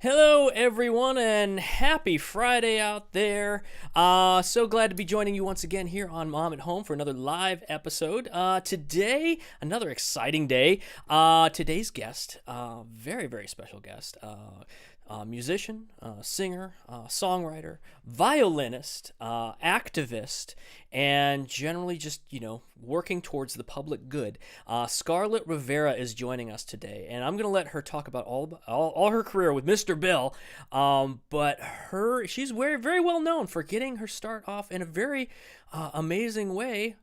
Hello, everyone, and happy Friday out there. So glad to be joining you once again here on Mom at Home for another live episode. Today, another exciting day. Today's guest, very, very special guest, musician, singer, songwriter, violinist, activist, and generally just, working towards the public good. Scarlet Rivera is joining us today, and I'm going to let her talk about all her career with Mr. Bill. But she's very, very well known for getting her start off in a very amazing way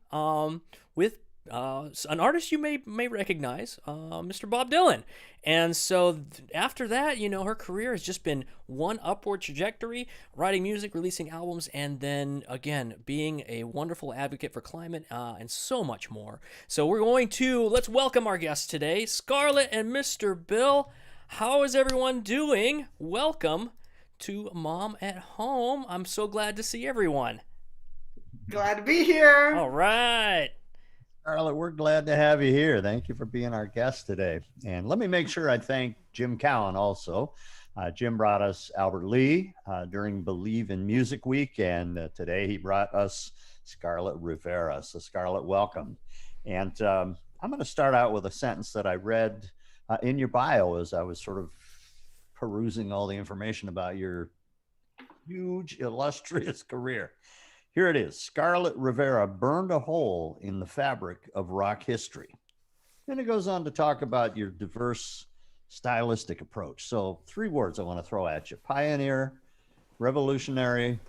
with an artist you may recognize, Mr. Bob Dylan. And so after that, her career has just been one upward trajectory, writing music, releasing albums, and then again, being a wonderful advocate for climate and so much more. So let's welcome our guests today, Scarlet and Mr. Bill. How is everyone doing? Welcome to Mom at Home. I'm so glad to see everyone. Glad to be here. All right. Scarlett, we're glad to have you here. Thank you for being our guest today. And let me make sure I thank Jim Cowan also. Jim brought us Albert Lee during Believe in Music Week, and today he brought us Scarlet Rivera. So Scarlett, welcome. And I'm going to start out with a sentence that I read in your bio as I was sort of perusing all the information about your huge, illustrious career. Here it is. Scarlet Rivera burned a hole in the fabric of rock history. Then it goes on to talk about your diverse stylistic approach. So 3 words I want to throw at you: pioneer, revolutionary,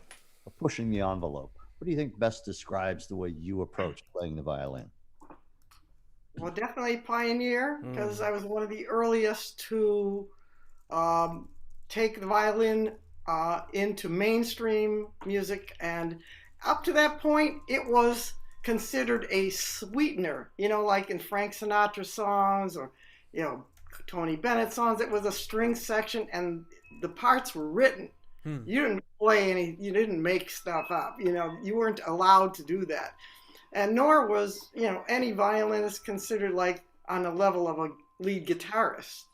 or pushing the envelope. What do you think best describes the way you approach playing the violin? Well, definitely pioneer, because I was one of the earliest to take the violin into mainstream music, and up to that point, it was considered a sweetener, like in Frank Sinatra songs or, Tony Bennett songs. It was a string section and the parts were written. You didn't play you didn't make stuff up, you weren't allowed to do that. And nor was, any violinist considered like on the level of a lead guitarist.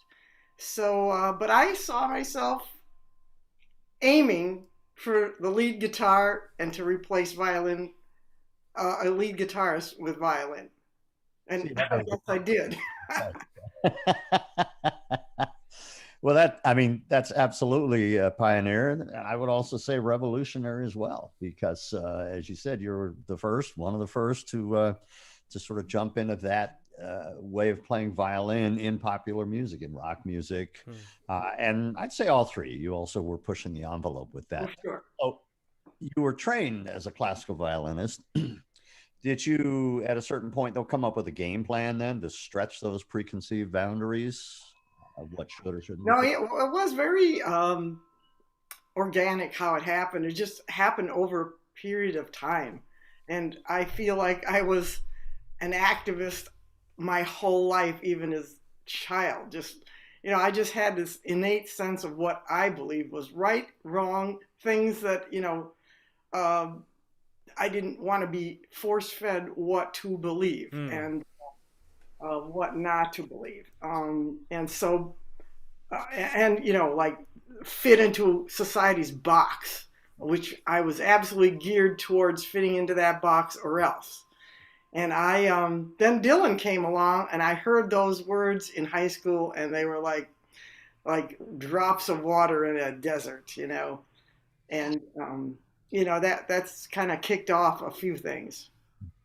So, but I saw myself aiming for the lead guitar and to replace violin, a lead guitarist with violin. And yes, I did. Well, that's absolutely a pioneer. I would also say revolutionary as well, because as you said, you're one of the first to sort of jump into that way of playing violin in popular music, in rock music. And I'd say all 3. You also were pushing the envelope with that. For sure. So you were trained as a classical violinist. Did you, at a certain point, though, come up with a game plan then to stretch those preconceived boundaries of what should or shouldn't? No, it was very organic how it happened. It just happened over a period of time. And I feel like I was an activist my whole life, even as a child. I just had this innate sense of what I believed was right, wrong, things that, I didn't want to be force-fed what to believe and what not to believe. And so, like fit into society's box, which I was absolutely geared towards fitting into that box or else. And then Dylan came along, and I heard those words in high school, and they were like drops of water in a desert, and that's kind of kicked off a few things.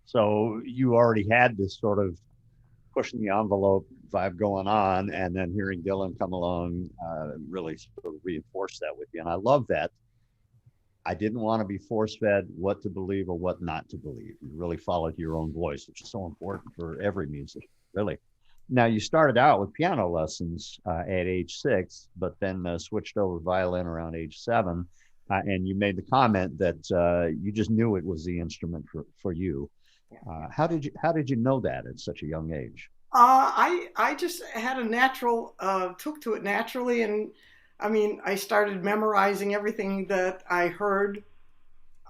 So you already had this sort of pushing the envelope vibe going on, and then hearing Dylan come along really sort of reinforced that with you. And I love that. I didn't want to be force-fed what to believe or what not to believe. You really followed your own voice, which is so important for every musician, really. Now, you started out with piano lessons at age 6, but then switched over to violin around age 7. And you made the comment that you just knew it was the instrument for you. How did you know that at such a young age? I just had took to it naturally, and I started memorizing everything that I heard.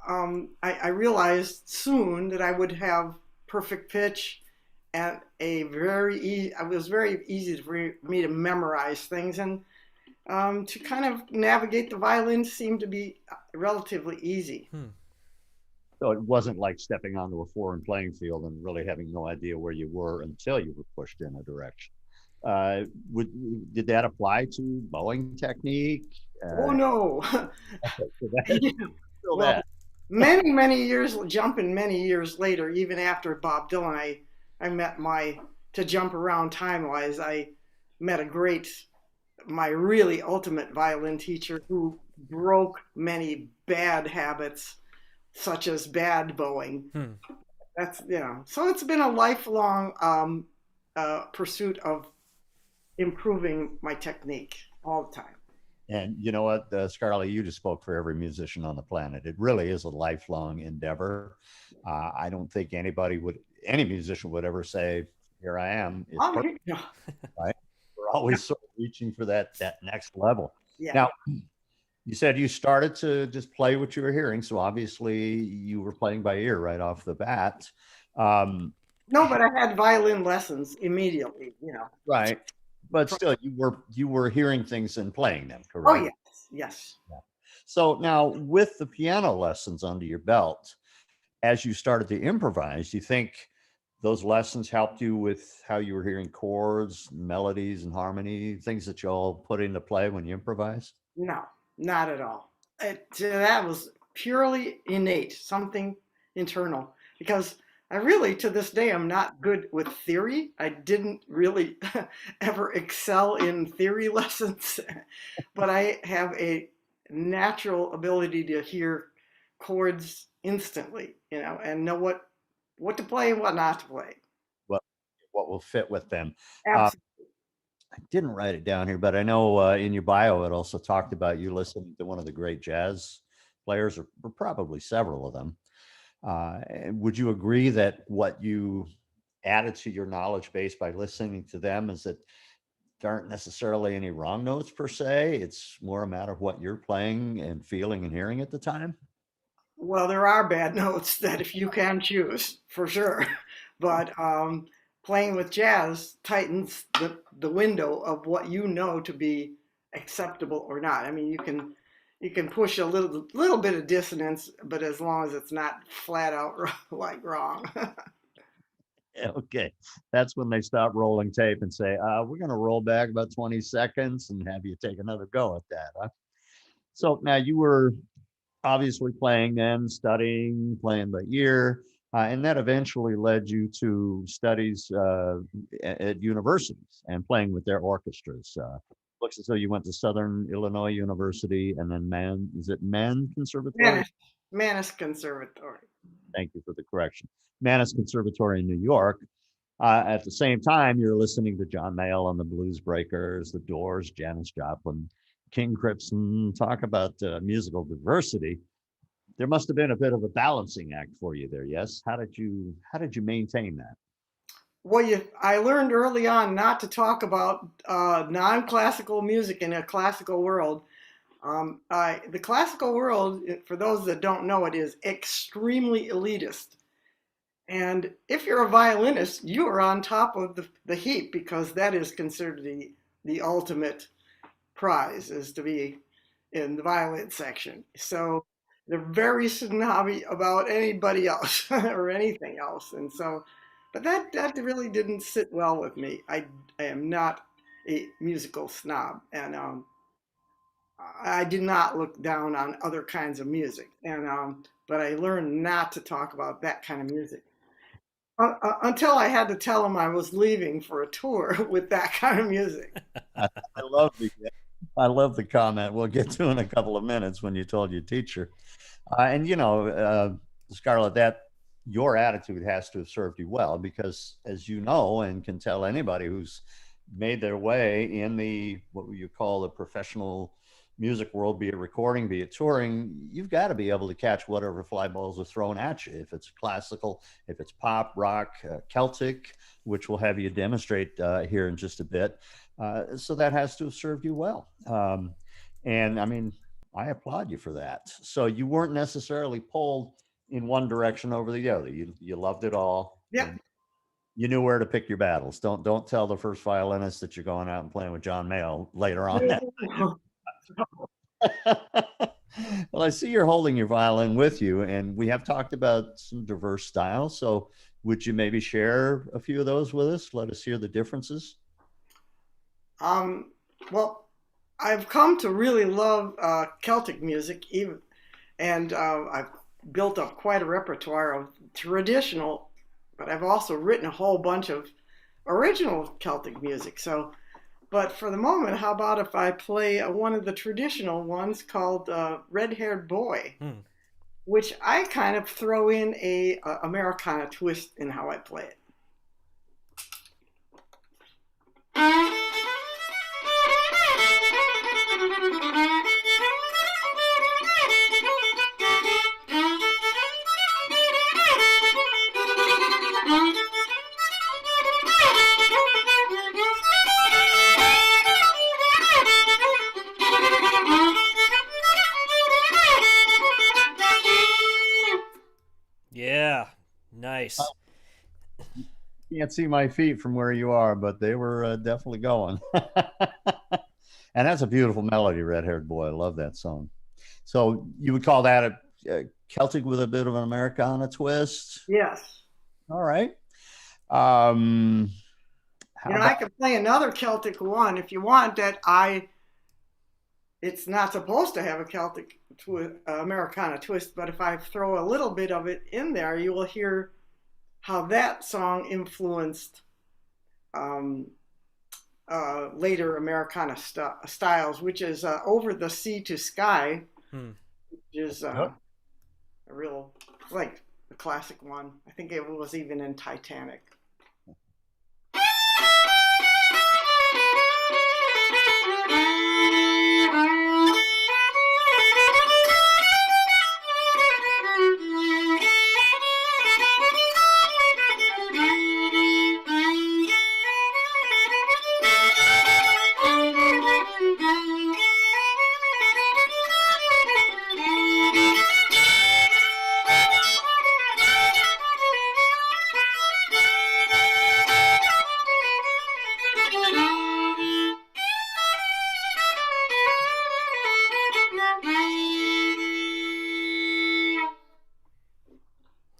I realized soon that I would have perfect pitch and it was very easy for me to memorize things. And to kind of navigate the violin seemed to be relatively easy. So it wasn't like stepping onto a foreign playing field and really having no idea where you were until you were pushed in a direction. Uh, did that apply to bowing technique? Oh no. So that, still Well, that. many years, jumping many years later, even after Bob Dylan, I met to jump around time wise, I met my really ultimate violin teacher who broke many bad habits, such as bad bowing. That's, so it's been a lifelong pursuit of improving my technique all the time. And you know what, Scarlett, you just spoke for every musician on the planet. It really is a lifelong endeavor. I don't think any musician would ever say, "Here I am." It's perfect, right? We're always sort of reaching for that next level. Yeah. Now, you said you started to just play what you were hearing, so obviously you were playing by ear right off the bat. No, but I had violin lessons immediately, Right. But still, you were hearing things and playing them, Oh, correct? yes. Yeah. So now, with the piano lessons under your belt, as you started to improvise, do you think those lessons helped you with how you were hearing chords, melodies, and harmony, things that you all put into play when you improvise? No, not at all. That was purely innate, something internal. Because I really, to this day, I'm not good with theory. I didn't really ever excel in theory lessons, but I have a natural ability to hear chords instantly, and know what to play and what not to play. What what will fit with them? Uh, Absolutely. I didn't write it down here, but I know in your bio it also talked about you listening to one of the great jazz players, or probably several of them. And would you agree that what you added to your knowledge base by listening to them is that there aren't necessarily any wrong notes per se? It's more a matter of what you're playing and feeling and hearing at the time. Well, there are bad notes that if you can choose, for sure. But playing with jazz tightens the window of what you know to be acceptable or not. I mean, you can push a little bit of dissonance, but as long as it's not flat out like wrong. Okay, that's when they stop rolling tape and say, "We're going to roll back about 20 seconds and have you take another go at that." Huh? So now you were obviously playing then, studying, playing by ear, and that eventually led you to studies at universities and playing with their orchestras. Looks as though you went to Southern Illinois University and then is it Mann Conservatory? Manus Conservatory. Thank you for the correction. Manus Conservatory in New York. At the same time, you're listening to John Mayall and the Blues Breakers, the Doors, Janis Joplin, King Crimson. Talk about musical diversity. There must have been a bit of a balancing act for you there. Yes. How did you maintain that? Well, I learned early on not to talk about non-classical music in a classical world. The classical world, for those that don't know it, is extremely elitist. And if you're a violinist, you are on top of the heap because that is considered the ultimate prize, is to be in the violin section. So they're very snobby about anybody else or anything else. And so, but that really didn't sit well with me. I am not a musical snob, and I do not look down on other kinds of music. And but I learned not to talk about that kind of music until I had to tell him I was leaving for a tour with that kind of music. I love the comment. We'll get to in a couple of minutes when you told your teacher. And Scarlett, that your attitude has to have served you well because, as you know, and can tell anybody who's made their way in the what you call the professional music world, be it recording, be it touring, you've got to be able to catch whatever fly balls are thrown at you. If it's classical, if it's pop, rock, Celtic, which we'll have you demonstrate here in just a bit. So that has to have served you well. And I mean, I applaud you for that. So you weren't necessarily pulled in one direction over the other. You loved it all. Yeah. You knew where to pick your battles. Don't tell the first violinist that you're going out and playing with John Mayall later on. Well, I see you're holding your violin with you, and we have talked about some diverse styles. So, would you maybe share a few of those with us? Let us hear the differences. Um, well, I've come to really love Celtic music, even, and I've built up quite a repertoire of traditional, but I've also written a whole bunch of original Celtic music. So, but for the moment, how about if I play one of the traditional ones called Red-Haired Boy, which I kind of throw in a Americana twist in how I play it. Yeah, nice. Can't see my feet from where you are, but they were definitely going. And that's a beautiful melody, Red Haired Boy. I love that song. So you would call that a Celtic with a bit of an Americana twist? Yes. All right. I can play another Celtic one if you want it's not supposed to have a Celtic Americana twist, but if I throw a little bit of it in there, you will hear how that song influenced later Americana styles, which is Over the Sea to Sky, which is a real, like a classic one. I think it was even in Titanic.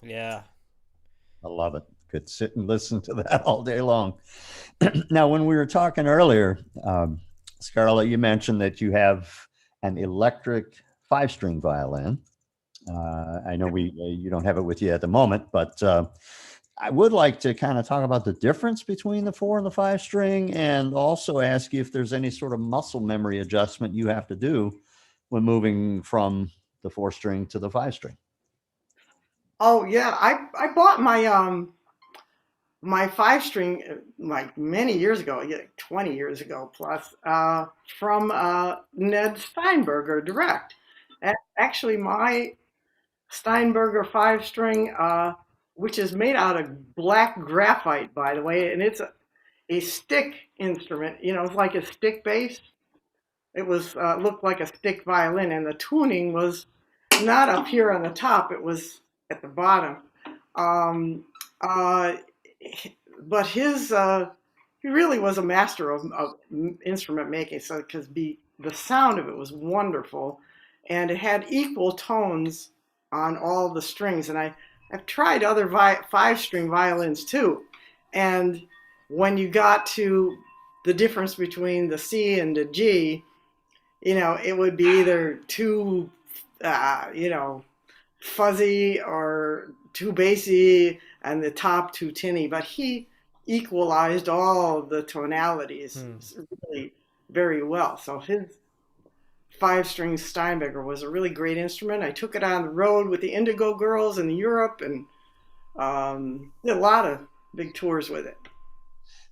Yeah. I love it. Could sit and listen to that all day long. Now, when we were talking earlier, Scarlett, you mentioned that you have an electric 5-string violin. I know you don't have it with you at the moment, but I would like to kind of talk about the difference between the 4 and the 5-string, and also ask you if there's any sort of muscle memory adjustment you have to do when moving from the 4-string to the 5-string. Oh yeah, I bought my 5-string like many years ago, 20 years ago plus, from Ned Steinberger direct. Actually, my Steinberger 5-string, which is made out of black graphite, by the way, and it's a stick instrument. It's like a stick bass. It was looked like a stick violin, and the tuning was not up here on the top. It was at the bottom. But he really was a master of instrument making. So because the sound of it was wonderful, and it had equal tones on all the strings. And I've tried other 5-string violins too, and when you got to the difference between the C and the G, it would be either too, fuzzy or too bassy, and the top too tinny. But he equalized all the tonalities really very well. So his 5-string Steinberger was a really great instrument. I took it on the road with the Indigo Girls in Europe, and did a lot of big tours with it.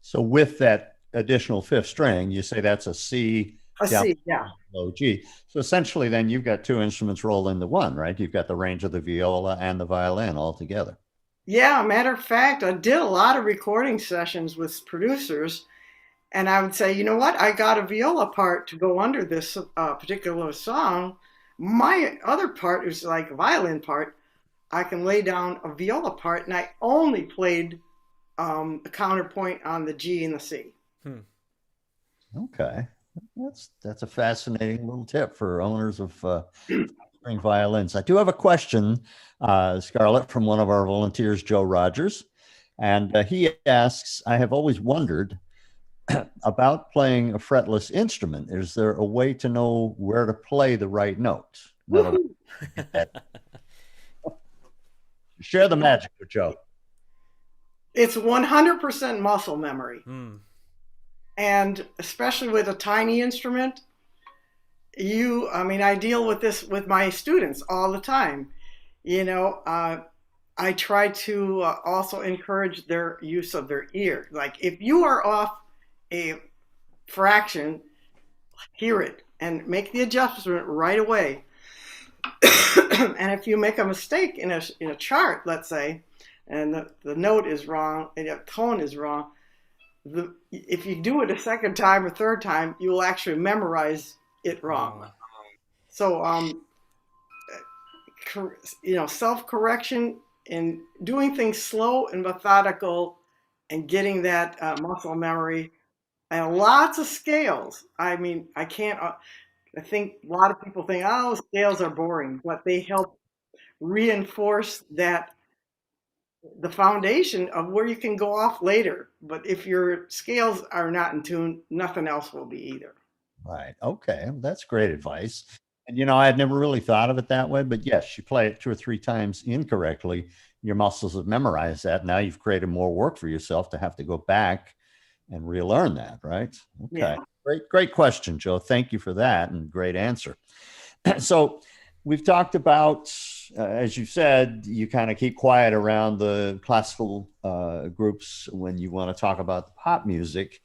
So with that additional 5th string, you say that's a C. C, yeah. Low G. So essentially then you've got 2 instruments rolled into one, right? You've got the range of the viola and the violin all together. Yeah, matter of fact, I did a lot of recording sessions with producers, and I would say, you know what? I got a viola part to go under this particular song. My other part is like a violin part. I can lay down a viola part, and I only played a counterpoint on the G and the C. Hmm. Okay. That's a fascinating little tip for owners of string violins. I do have a question, Scarlett, from one of our volunteers, Joe Rogers. And he asks, I have always wondered about playing a fretless instrument. Is there a way to know where to play the right note? Share the magic with Joe. It's 100% muscle memory. Hmm. And especially with a tiny instrument, I deal with this with my students all the time. I try to also encourage their use of their ear. Like if you are off a fraction, hear it and make the adjustment right away. And if you make a mistake in a chart, let's say, and the note is wrong and the tone is wrong, if you do it a second time or third time, you will actually memorize it wrong. So, self-correction and doing things slow and methodical and getting that muscle memory and lots of scales. I think a lot of people think, oh, scales are boring, but they help reinforce the foundation of where you can go off later. But if your scales are not in tune, nothing else will be either. Right. Okay. That's great advice. And, I had never really thought of it that way, but yes, you play it 2 or 3 times incorrectly. Your muscles have memorized that. Now you've created more work for yourself to have to go back and relearn that. Right. Okay. Yeah. Great question, Joe. Thank you for that. And great answer. So we've talked about, as you said, you kind of keep quiet around the classical groups when you want to talk about the pop music.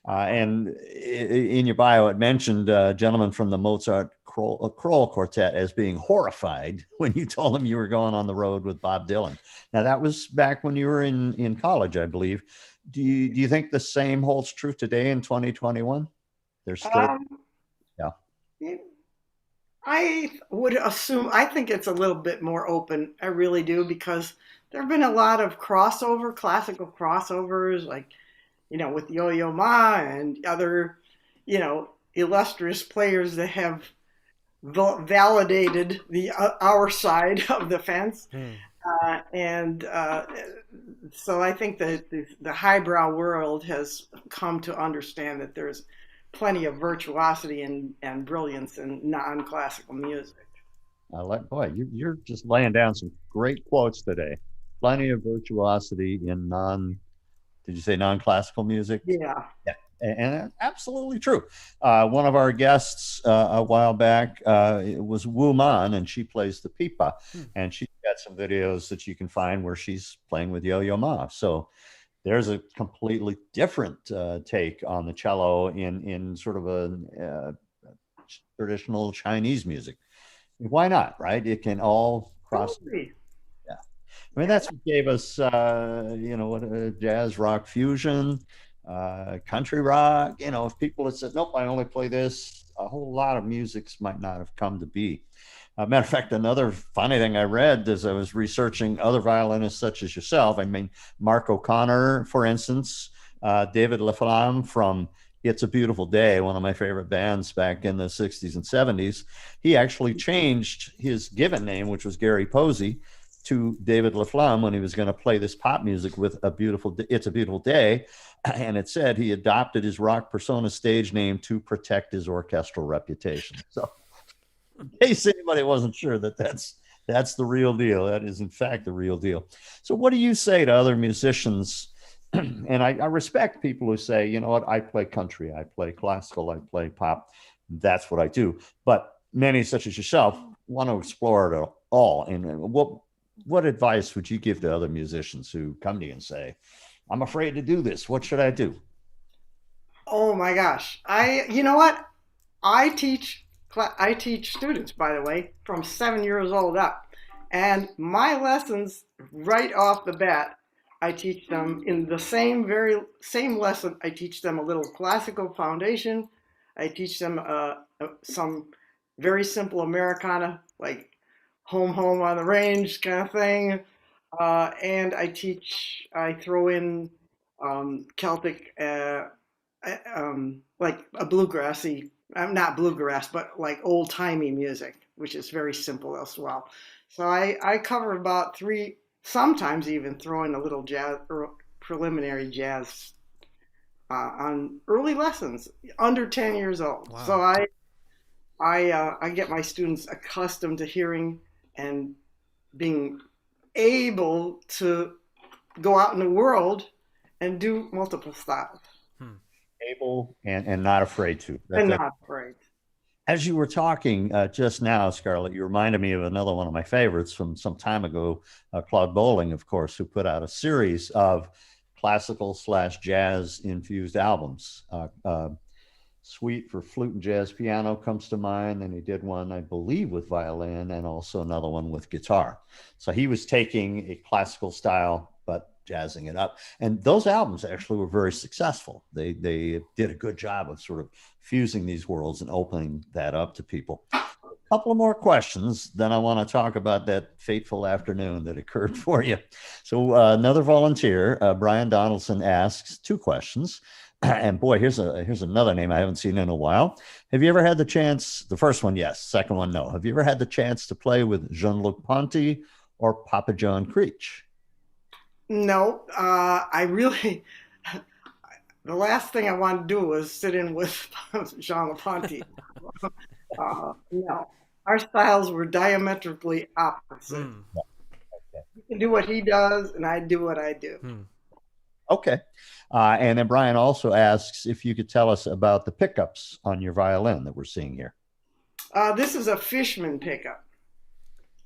And in your bio, it mentioned a gentleman from the Mozart Kroll Quartet as being horrified when you told him you were going on the road with Bob Dylan. Now, that was back when you were in college, I believe. Do you think the same holds true today in 2021? There's still, yeah. I would assume, I think it's a little bit more open. I really do, because there have been a lot of classical crossovers, like, with Yo-Yo Ma and other, illustrious players that have validated our side of the fence. So I think that the highbrow world has come to understand that there's plenty of virtuosity and brilliance in non-classical music. You're just laying down some great quotes today. Plenty of virtuosity in did you say non-classical music? Yeah. Yeah. And absolutely true. One of our guests a while back was Wu Man, and she plays the pipa. And she's got some videos that you can find where she's playing with Yo-Yo Ma. So there's a completely different take on the cello in sort of a traditional Chinese music. Why not, right? It can all cross. Totally. Yeah. I mean, that's what gave us, jazz rock fusion, country rock. If people had said, nope, I only play this, a whole lot of musics might not have come to be. Matter of fact, another funny thing I read as I was researching other violinists such as yourself, Mark O'Connor, for instance, David LaFlamme from It's a Beautiful Day, one of my favorite bands back in the 60s and 70s. He actually changed his given name, which was Gary Posey, to David LaFlamme when he was going to play this pop music with It's a Beautiful Day. And it said he adopted his rock persona stage name to protect his orchestral reputation. So in case anybody wasn't sure that's the real deal, that is in fact the real deal. So what do you say to other musicians? And I respect people who say, you know what, I play country, I play classical, I play pop. That's what I do. But many such as yourself want to explore it all. And what advice would you give to other musicians who come to you and say, I'm afraid to do this, what should I do? Oh my gosh. You know what? I teach students, by the way, from 7 years old up. And my lessons right off the bat, I teach them in the very same lesson. I teach them a little classical foundation. I teach them some very simple Americana, like Home on the Range kind of thing. And I throw in Celtic, like a bluegrassy, not bluegrass, but like old timey music, which is very simple as well. So I cover about three, sometimes even throw in a little jazz or preliminary jazz on early lessons, under 10 years old. Wow. So I get my students accustomed to hearing and being able to go out in the world and do multiple styles. Able and not afraid to. And not afraid. As you were talking just now, Scarlett, you reminded me of another one of my favorites from some time ago, Claude Bolling, of course, who put out a series of classical/jazz infused albums. Suite for flute and jazz piano comes to mind. And he did one, I believe, with violin and also another one with guitar. So he was taking a classical style, but jazzing it up. And those albums actually were very successful. They did a good job of sort of fusing these worlds and opening that up to people. A couple of more questions, then I want to talk about that fateful afternoon that occurred for you. So another volunteer, Brian Donaldson, asks two questions. And boy, here's another name I haven't seen in a while. Have you ever had the chance, the first one, yes, second one, no. Have you ever had the chance to play with Jean-Luc Ponty or Papa John Creech? No, I really, the last thing I wanted to do was sit in with Jean-Luc Ponty. No, our styles were diametrically opposite. He can do what he does, and I do what I do. Okay. And then Brian also asks if you could tell us about the pickups on your violin that we're seeing here. This is a Fishman pickup.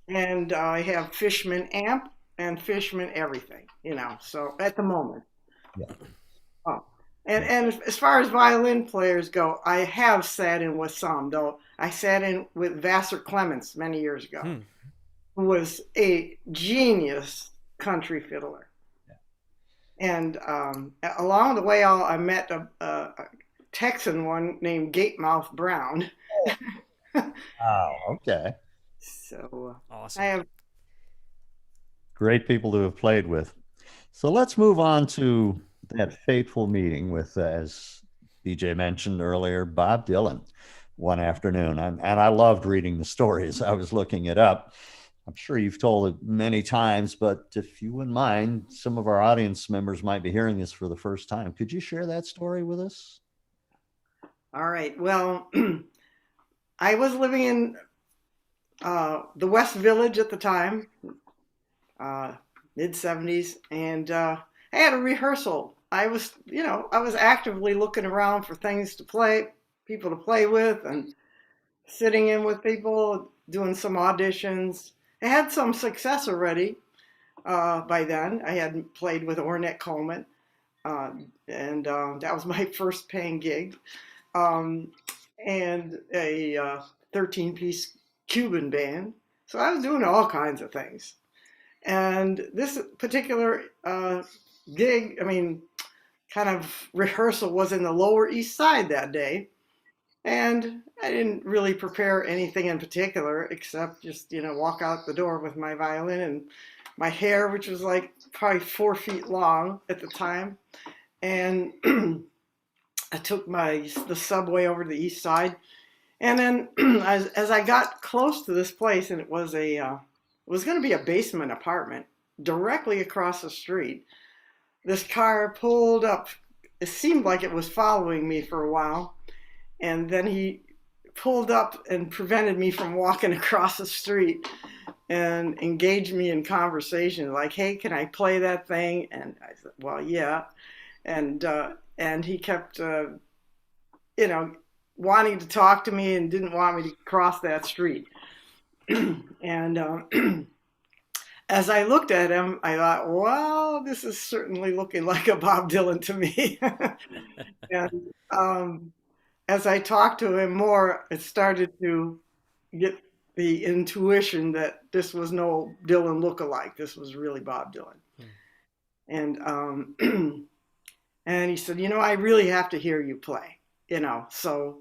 And I have Fishman amp and Fishman everything, so at the moment. Yeah. Oh. And as far as violin players go, I have sat in with some, though. I sat in with Vassar Clements many years ago, who was a genius country fiddler. And along the way, I met a Texan one named Gatemouth Brown. Oh, okay. So awesome. I have great people to have played with. So let's move on to that fateful meeting with, as BJ mentioned earlier, Bob Dylan one afternoon. And I loved reading the stories. I was looking it up. I'm sure you've told it many times, but if you wouldn't mind, some of our audience members might be hearing this for the first time. Could you share that story with us? All right. Well, I was living in the West Village at the time, mid-70s, and I had a rehearsal. I was actively looking around for things to play, people to play with, and sitting in with people, doing some auditions. I had some success already by then. I had played with Ornette Coleman, and that was my first paying gig, and a 13-piece Cuban band. So I was doing all kinds of things. And this particular gig, kind of rehearsal, was in the Lower East Side that day. And I didn't really prepare anything in particular except just, walk out the door with my violin and my hair, which was like probably 4 feet long at the time. And I took the subway over to the East Side. And then as I got close to this place, and it was going to be a basement apartment directly across the street, this car pulled up. It seemed like it was following me for a while. And then he pulled up and prevented me from walking across the street and engaged me in conversation, like, hey, can I play that thing? And I said, well, yeah. And he kept, wanting to talk to me and didn't want me to cross that street. And as I looked at him, I thought, well, this is certainly looking like a Bob Dylan to me. And as I talked to him more, it started to get the intuition that this was no Dylan lookalike. This was really Bob Dylan. And and he said, I really have to hear you play, So,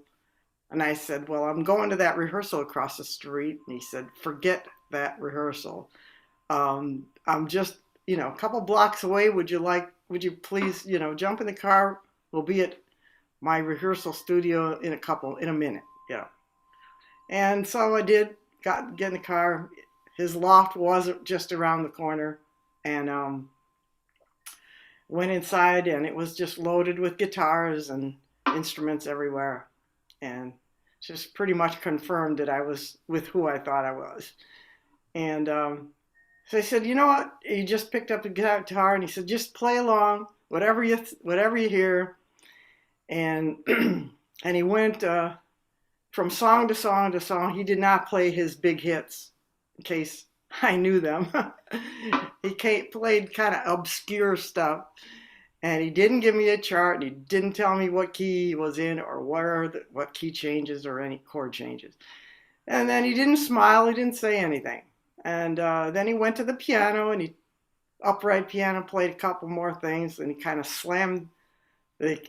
and I said, well, I'm going to that rehearsal across the street. And he said, forget that rehearsal. I'm just, a couple blocks away. Would you please, jump in the car? We'll be at my rehearsal studio in a minute, And so I did, get in the car. His loft was just around the corner, and went inside, and it was just loaded with guitars and instruments everywhere. And just pretty much confirmed that I was with who I thought I was. And so I said, you know what? He just picked up the guitar, and he said, just play along, whatever you hear. And and he went from song to song to song. He did not play his big hits, in case I knew them. He played kind of obscure stuff, and he didn't give me a chart, and he didn't tell me what key he was in or what key changes or any chord changes. And then he didn't smile. He didn't say anything. And then he went to the piano, and upright piano, played a couple more things, and he kind of slammed the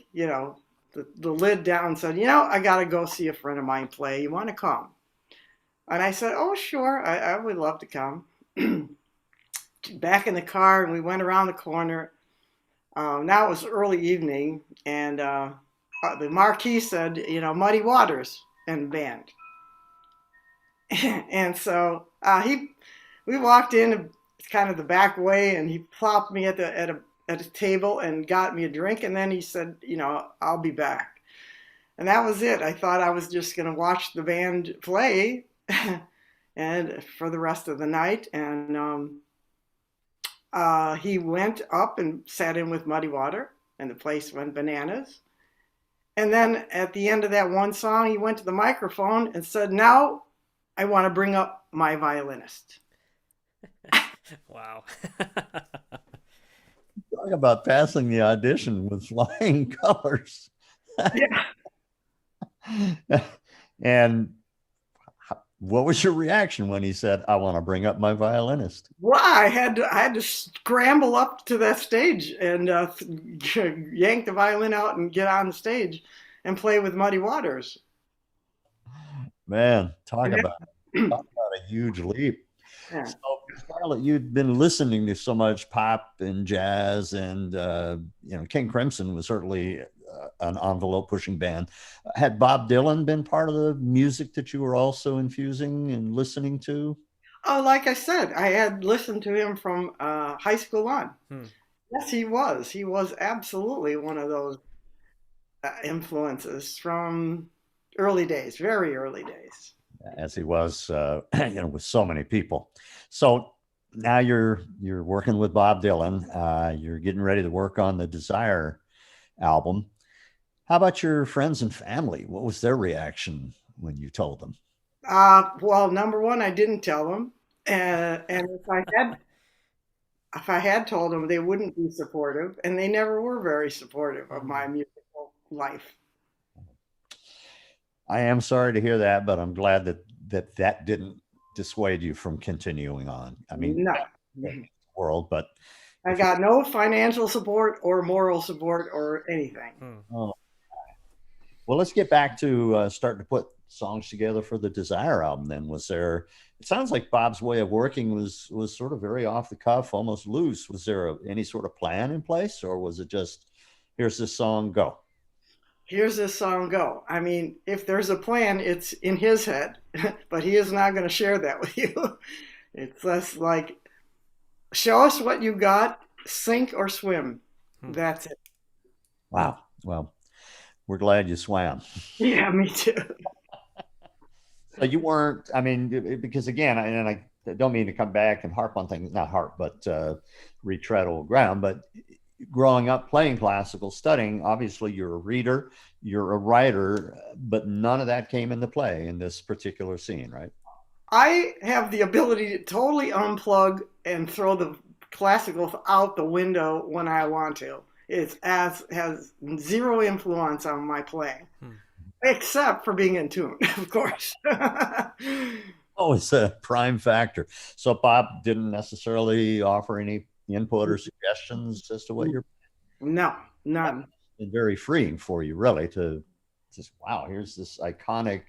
lid down and said, I got to go see a friend of mine play. You want to come? And I said, oh, sure. I would love to come. Back in the car, and we went around the corner. Now it was early evening, and the marquee said, Muddy Waters and band. And so we walked in kind of the back way, and he plopped me at a table and got me a drink, and then he said, I'll be back. And that was it. I thought I was just going to watch the band play and for the rest of the night. And he went up and sat in with Muddy Water, and the place went bananas. And then at the end of that one song, he went to the microphone and said, now I want to bring up my violinist. Wow. Talk about passing the audition with flying colors. Yeah. And what was your reaction when he said, I want to bring up my violinist? Well, I had to scramble up to that stage and yank the violin out and get on the stage and play with Muddy Waters. Man, talk about a huge leap. Yeah. So, Scarlet, you'd been listening to so much pop and jazz, and King Crimson was certainly an envelope-pushing band. Had Bob Dylan been part of the music that you were also infusing and listening to? Oh, like I said, I had listened to him from high school on. Yes, he was. He was absolutely one of those influences from early days, very early days. As he was, with so many people. So now you're working with Bob Dylan. You're getting ready to work on the Desire album. How about your friends and family? What was their reaction when you told them? Well, number one, I didn't tell them, and if I had told them, they wouldn't be supportive, and they never were very supportive of my musical life. I am sorry to hear that, but I'm glad that didn't dissuade you from continuing on. I mean, no, world, but I got no financial support or moral support or anything. Oh. Well, let's get back to starting to put songs together for the Desire album. Then, it sounds like Bob's way of working was sort of very off the cuff, almost loose. Was there any sort of plan in place, or was it just, here's this song, go? Here's this song, go. I mean, if there's a plan, it's in his head, but he is not going to share that with you. It's less like, show us what you got, sink or swim. That's it. Wow. Well, we're glad you swam. Yeah, me too. So you weren't, I mean, because again, I don't mean to come back and harp on things, not harp, but retread old ground, but growing up playing classical, studying, obviously you're a reader, you're a writer, but none of that came into play in this particular scene, right? I have the ability to totally unplug and throw the classical out the window when I want to. It has zero influence on my playing, except for being in tune, of course. Oh, it's a prime factor. So Bob didn't necessarily offer any input or suggestions as to what you're. No, none. And very freeing for you, really, to just, wow, here's this iconic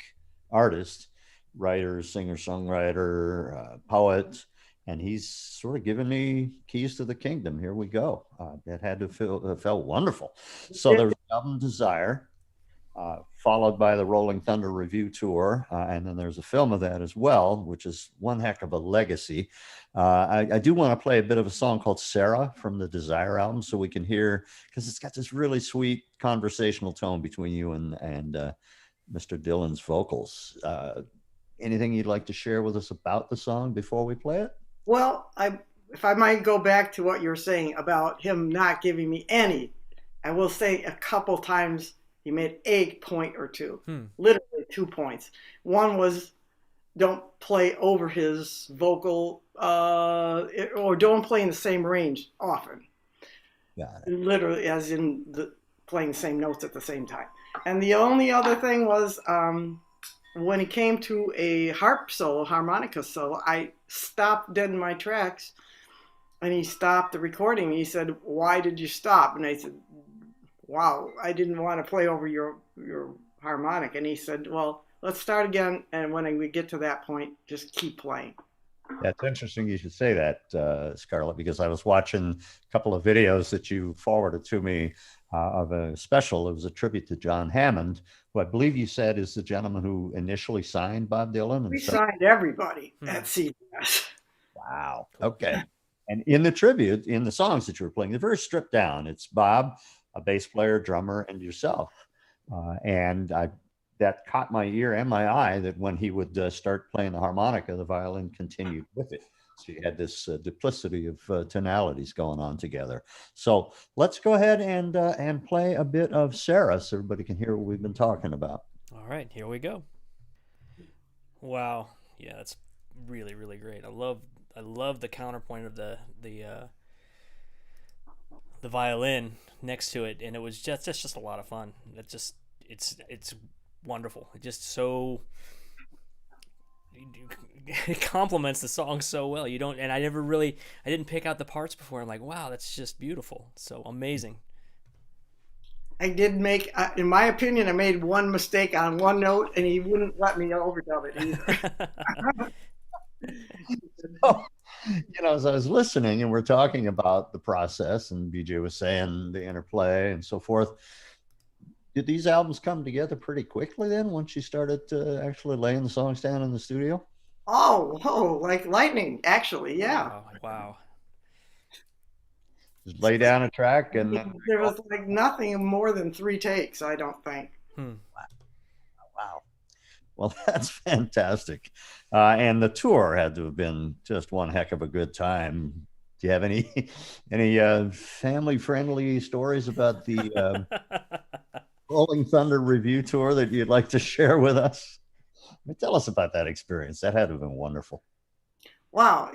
artist, writer, singer-songwriter, poet, and he's sort of given me keys to the kingdom. Here we go. That had to feel felt wonderful. So there was the album Desire, followed by the Rolling Thunder Review Tour, and then there's a film of that as well, which is one heck of a legacy. I do want to play a bit of a song called Sarah from the Desire album, so we can hear, because it's got this really sweet conversational tone between you and Mr. Dylan's vocals. Anything you'd like to share with us about the song before we play it? Well, if I might go back to what you're saying about him not giving me any, I will say a couple times he made a point or two, literally 2 points. One was don't play over his vocal, or don't play in the same range often. Got it. Literally, as in playing the same notes at the same time. And the only other thing was when he came to a harmonica solo, I stopped dead in my tracks, and he stopped the recording. He said, "Why did you stop?" And I said, "Wow, I didn't want to play over your harmonic." And he said, "Well, let's start again, and when we get to that point, just keep playing." That's interesting you should say that, Scarlett, because I was watching a couple of videos that you forwarded to me of a special. It was a tribute to John Hammond, who I believe you said is the gentleman who initially signed Bob Dylan. We signed everybody at CBS. Wow. Okay. And in the tribute, in the songs that you were playing, they're very stripped down. It's Bob, a bass player, drummer, and yourself. That caught my ear and my eye, that when he would start playing the harmonica, the violin continued with it. So you had this duplicity of tonalities going on together. So let's go ahead and play a bit of Sarah so everybody can hear what we've been talking about. All right, here we go. Wow. Yeah, that's really, really great. I love the counterpoint of the violin next to it, and it was just a lot of fun. It's wonderful. It just so it complements the song so well. I didn't pick out the parts before. I'm like, wow, that's just beautiful. So amazing. I did make, in my opinion, I made one mistake on one note, and he wouldn't let me overdub it either. Oh, as I was listening and we're talking about the process, and BJ was saying the interplay and so forth, did these albums come together pretty quickly then once you started actually laying the songs down in the studio? Oh, like lightning, actually, yeah. Wow. Just lay down a track and there was like nothing more than 3 takes, I don't think. Wow. Well, that's fantastic. And the tour had to have been just one heck of a good time. Do you have any family-friendly stories about the Rolling Thunder Review Tour that you'd like to share with us? Tell us about that experience. That had to have been wonderful. Wow.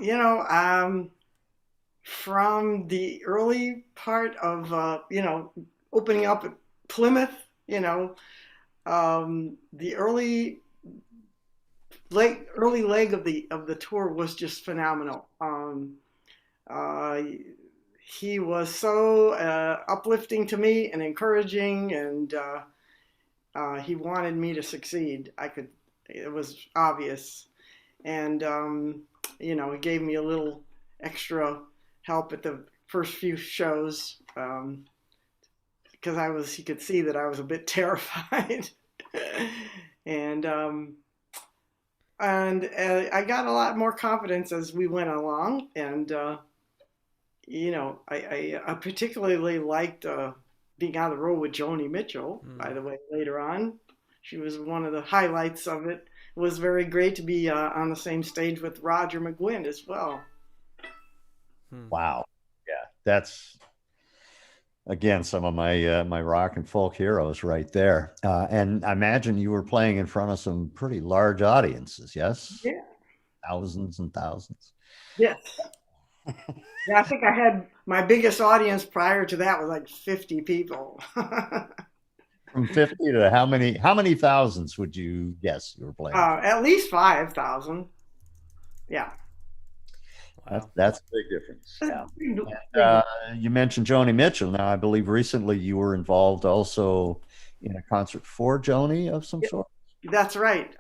From the early part of, opening up at Plymouth, the early leg of the tour was just phenomenal. He was so uplifting to me and encouraging, and he wanted me to succeed. It was obvious. And, he gave me a little extra help at the first few shows, because he could see that I was a bit terrified. And I got a lot more confidence as we went along, and I particularly liked being on the road with Joni Mitchell, by the way, later on. She was one of the highlights of it. It was very great to be on the same stage with Roger McGuinn as well. Wow. Yeah, that's, again, some of my rock and folk heroes right there. And I imagine you were playing in front of some pretty large audiences, yes? Yeah. Thousands and thousands. Yes. Yeah, I think I had my biggest audience prior to that was like 50 people. From 50 to how many thousands would you guess you were playing? At least 5,000. Yeah. Wow. That's a big difference. Yeah. And, you mentioned Joni Mitchell. Now, I believe recently you were involved also in a concert for Joni of some sort. That's right.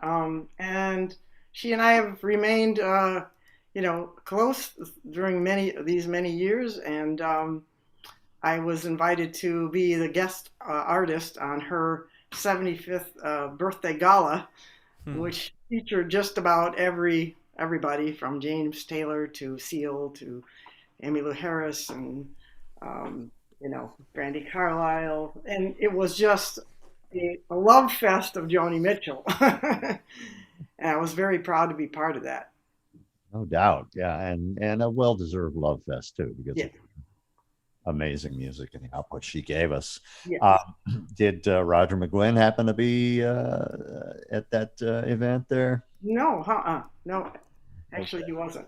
And she and I have remained close during many years, and I was invited to be the guest artist on her 75th birthday gala, which featured just about everybody from James Taylor to Seal to Emmylou Harris and Brandi Carlile, and it was just a love fest of Joni Mitchell, and I was very proud to be part of that. No doubt, yeah, and a well-deserved love fest too, because Yeah. of amazing music and the output she gave us. Yes. Did Roger McGuinn happen to be at that event there? No, no, actually he wasn't.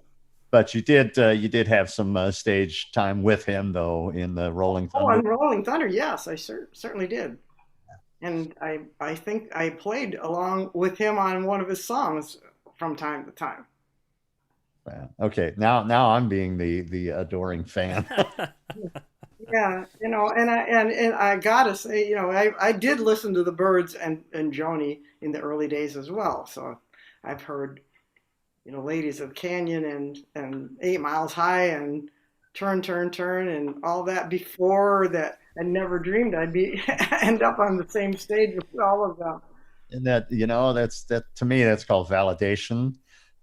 But you did have some stage time with him though in the Rolling Thunder. Oh, on Rolling Thunder, yes, I certainly did. And I think I played along with him on one of his songs from time to time. Yeah. Okay, now I'm being the adoring fan. Yeah, and I gotta say, I did listen to the Byrds and Joni in the early days as well. So I've heard, Ladies of Canyon and 8 Miles High and Turn, Turn, Turn and all that before that. I never dreamed I'd end up on the same stage with all of them. And that, that to me, that's called validation.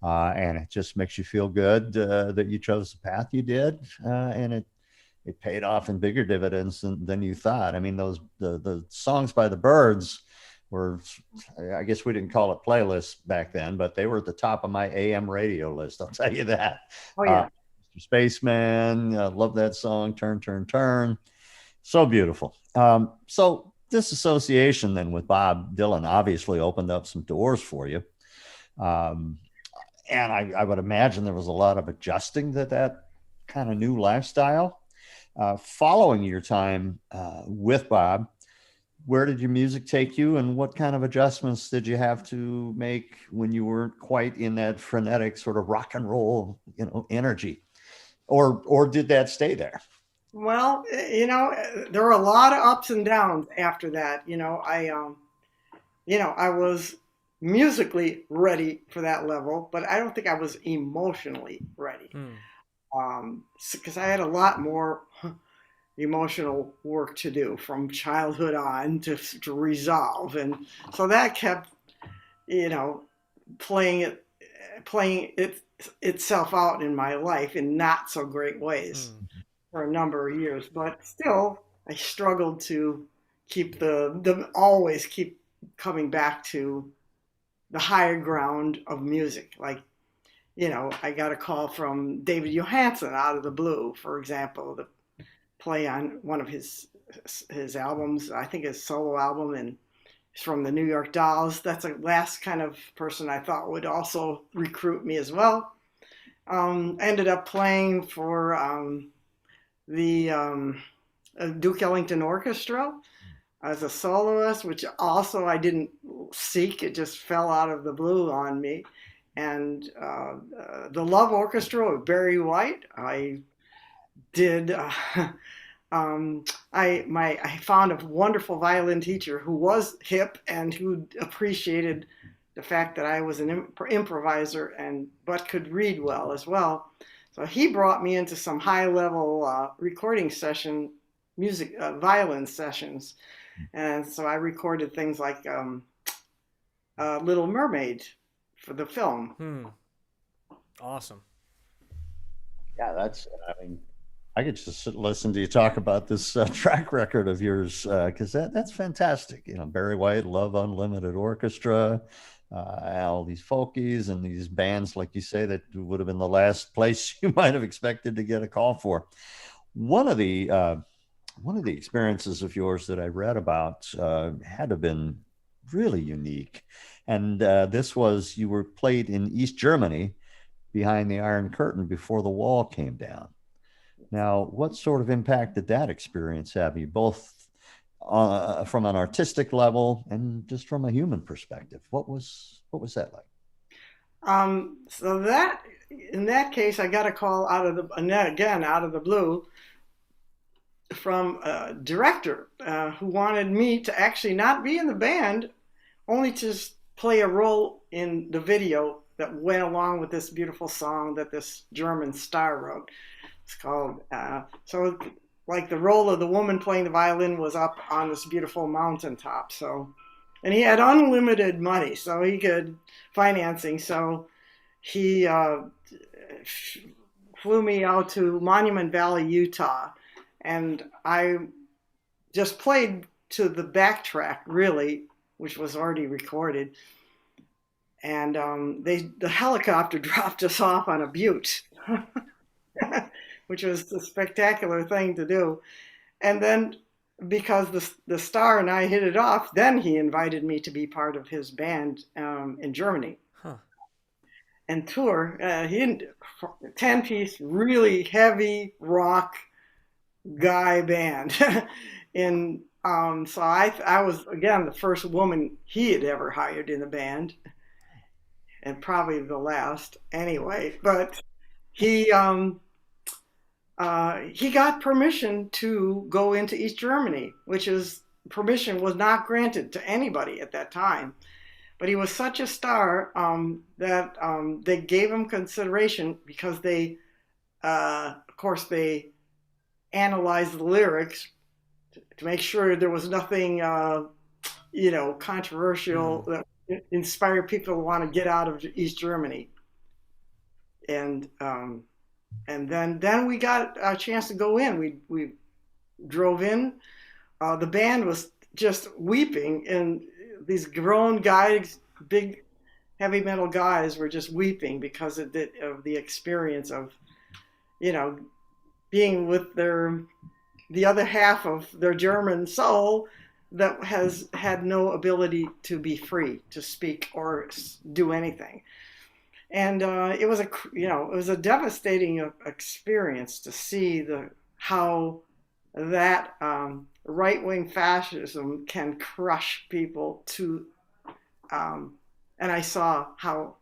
And it just makes you feel good that you chose the path you did. And it paid off in bigger dividends than you thought. I mean, the songs by the Byrds were, I guess we didn't call it playlists back then, but they were at the top of my AM radio list. I'll tell you that. Oh, yeah. Mr. Spaceman, love that song, Turn, Turn, Turn. So beautiful. So this association then with Bob Dylan obviously opened up some doors for you. And I would imagine there was a lot of adjusting to that kind of new lifestyle. Following your time with Bob, where did your music take you, and what kind of adjustments did you have to make when you weren't quite in that frenetic sort of rock and roll, energy, or did that stay there? Well, there were a lot of ups and downs after that. I was musically ready for that level, but I don't think I was emotionally ready. Because I had a lot more emotional work to do from childhood on to resolve, and so that kept, playing itself out in my life in not so great ways for a number of years. But still, I struggled to keep always keep coming back to the higher ground of music. Like, I got a call from David Johansen out of the blue, for example, to play on one of his albums, I think his solo album, and he's from the New York Dolls. That's the last kind of person I thought would also recruit me as well. Ended up playing for the Duke Ellington Orchestra as a soloist, which also I didn't seek. It just fell out of the blue on me. And the Love Orchestra with Barry White, I did. I found a wonderful violin teacher who was hip and who appreciated the fact that I was an improviser but could read well as well. So he brought me into some high-level recording session music, violin sessions, and so I recorded things like Little Mermaid for the film. Awesome. Yeah, I could just listen to you talk about this track record of yours because that's fantastic. Barry White, Love Unlimited Orchestra, all these folkies and these bands, like you say, that would have been the last place you might have expected to get a call for. One of the experiences of yours that I read about had to have been really unique, and this was you were played in East Germany behind the Iron Curtain before the wall came down. Now, what sort of impact did that experience have you, both from an artistic level and just from a human perspective? What was that like? So that in that case, I got a call out of the blue from a director who wanted me to actually not be in the band, only to play a role in the video that went along with this beautiful song that this German star wrote. It's called, so like the role of the woman playing the violin was up on this beautiful mountaintop. So, and he had unlimited money, so he could financing. So he flew me out to Monument Valley, Utah, and I just played to the backtrack, really, which was already recorded. And the helicopter dropped us off on a butte, which was a spectacular thing to do. And then because the star and I hit it off, then he invited me to be part of his band in Germany. Huh. And tour. He didn't 10-piece, really heavy rock guy band. And so I was, again, the first woman he had ever hired in the band, and probably the last anyway. But he got permission to go into East Germany, which is, permission was not granted to anybody at that time. But he was such a star that they gave him consideration, because they, of course, they analyzed the lyrics to make sure there was nothing, controversial that inspired people to want to get out of East Germany. And then we got a chance to go in. We drove in. The band was just weeping, and these grown guys, big heavy metal guys, were just weeping because of the experience of, being with the other half of their German soul that has had no ability to be free to speak or do anything. And it was a devastating experience to see how that right-wing fascism can crush people to, and I saw how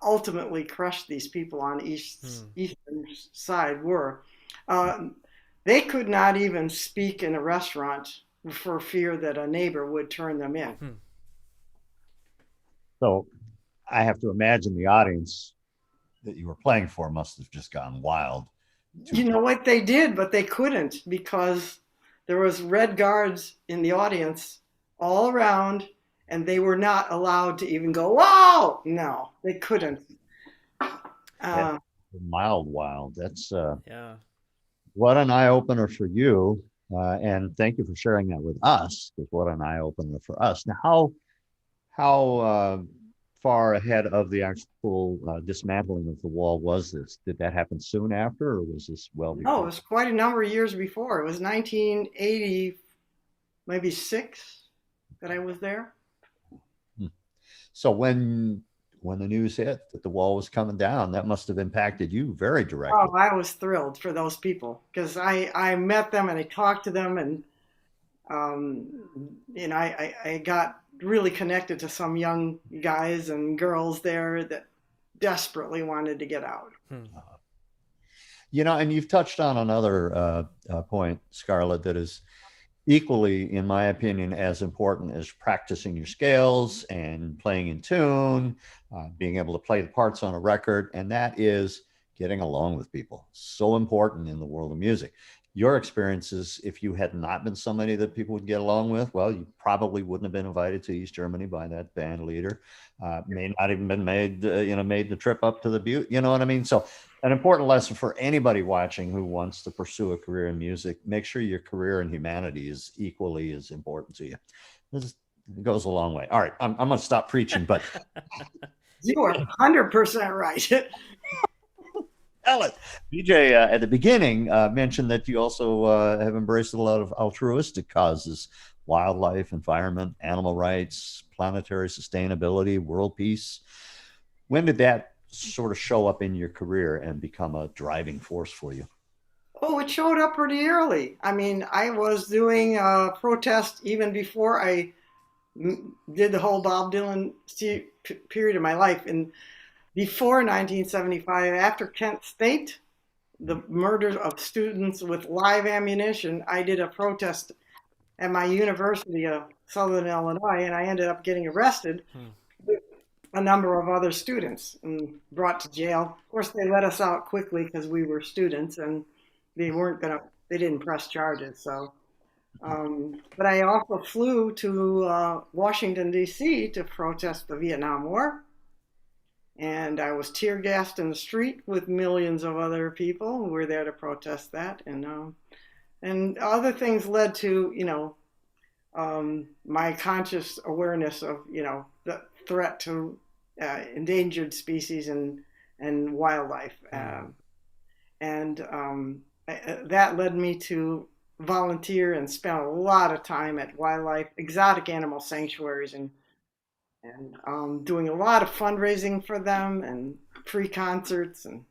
ultimately crushed these people on eastern side were. They could not even speak in a restaurant for fear that a neighbor would turn them in. So I have to imagine the audience that you were playing for must have just gone wild. You know what, they did, but they couldn't, because there was red guards in the audience all around, and they were not allowed to even go, "Wow!" No, they couldn't. Mild wild. That's Yeah. What an eye opener for you, and thank you for sharing that with us. Because what an eye opener for us. Now, how far ahead of the actual dismantling of the wall was this? Did that happen soon after, or was this well before? No, it was quite a number of years before. It was 1980, maybe 6, that I was there. So when the news hit that the wall was coming down, that must have impacted you very directly. Oh, I was thrilled for those people, because I met them and I talked to them, and I got really connected to some young guys and girls there that desperately wanted to get out. And you've touched on another point, Scarlett, that is equally, in my opinion, as important as practicing your scales and playing in tune, being able to play the parts on a record, and that is getting along with people. So important in the world of music. Your experiences, if you had not been somebody that people would get along with, well, you probably wouldn't have been invited to East Germany by that band leader. May not even been made the trip up to the Butte. You know what I mean? So an important lesson for anybody watching who wants to pursue a career in music: make sure your career in humanity is equally as important to you. It goes a long way. All right, I'm going to stop preaching, but you are 100% right. Tell it. BJ, at the beginning, mentioned that you also have embraced a lot of altruistic causes: wildlife, environment, animal rights, planetary sustainability, world peace. When did that sort of show up in your career and become a driving force for you? Oh, it showed up pretty early. I mean, I was doing a protest even before I did the whole Bob Dylan period of my life. And before 1975, after Kent State, the murder of students with live ammunition, I did a protest at my University of Southern Illinois, and I ended up getting arrested a number of other students and brought to jail. Of course, they let us out quickly because we were students and they didn't press charges. So, but I also flew to Washington, D.C. to protest the Vietnam War. And I was tear gassed in the street with millions of other people who were there to protest that. And other things led to, my conscious awareness of, the threat to endangered species and wildlife. That led me to volunteer and spend a lot of time at wildlife, exotic animal sanctuaries, and doing a lot of fundraising for them and free concerts. And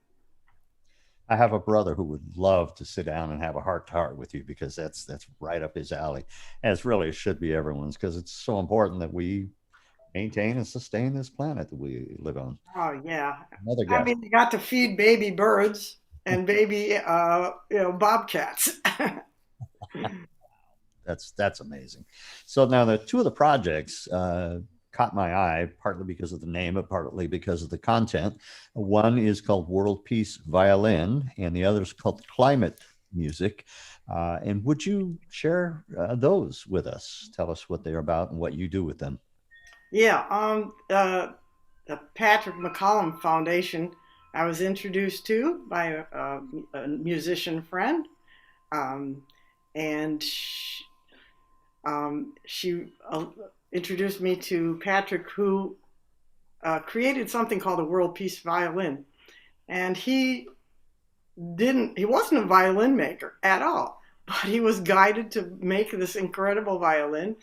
I have a brother who would love to sit down and have a heart to heart with you, because that's right up his alley, as really it should be everyone's, because it's so important that we maintain and sustain this planet that we live on. oh yeah, Another I guest. mean, you got to feed baby birds and baby bobcats. That's amazing. So now the two of the projects caught my eye, partly because of the name, but partly because of the content. One is called World Peace Violin, and the other is called Climate Music. And would you share those with us? Tell us what they're about and what you do with them. Yeah, the Patrick McCollum Foundation I was introduced to by a musician friend, and she introduced me to Patrick, who created something called the World Peace Violin. And he wasn't a violin maker at all, but he was guided to make this incredible violin.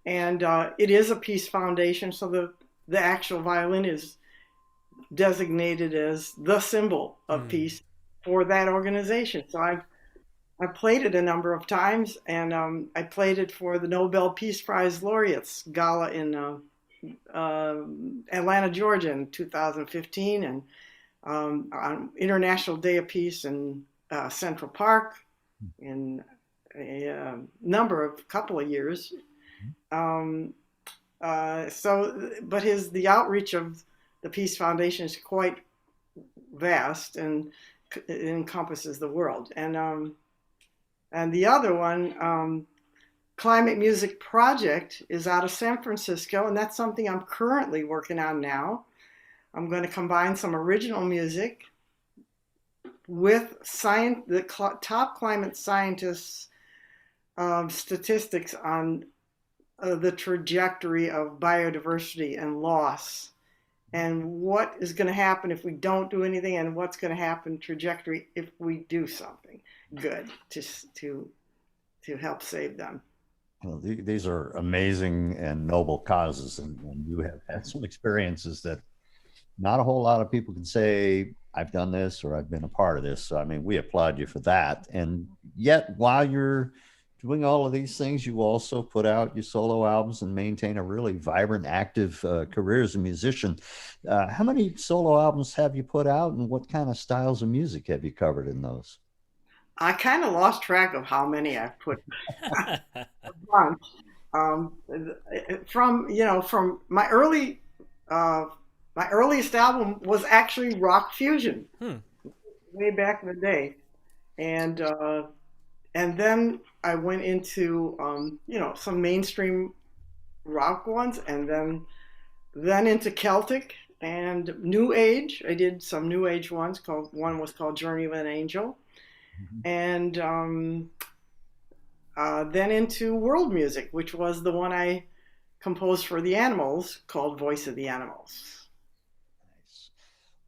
And it is a peace foundation, so the actual violin is designated as the symbol of peace for that organization. So I played it a number of times, and I played it for the Nobel Peace Prize laureates gala in Atlanta, Georgia in 2015, and on International Day of Peace in Central Park in a couple of years. But the outreach of the Peace Foundation is quite vast, and it encompasses the world. And the other one, Climate Music Project, is out of San Francisco, and that's something I'm currently working on now. I'm going to combine some original music with top climate scientists' statistics on the trajectory of biodiversity and loss, and what is going to happen if we don't do anything, and what's going to happen trajectory if we do something good to help save them. Well, these are amazing and noble causes, and you have had some experiences that not a whole lot of people can say, I've done this or I've been a part of this. So, I mean, we applaud you for that. And yet, while you're doing all of these things, you also put out your solo albums and maintain a really vibrant, active career as a musician. How many solo albums have you put out, and what kind of styles of music have you covered in those? I kind of lost track of how many I've put a bunch. From my earliest album was actually rock fusion, way back in the day, and then I went into some mainstream rock ones, and then into Celtic and New Age. I did some New Age ones. One was called Journey of an Angel. And then into world music, which was the one I composed for the Animals, called Voice of the Animals. Nice.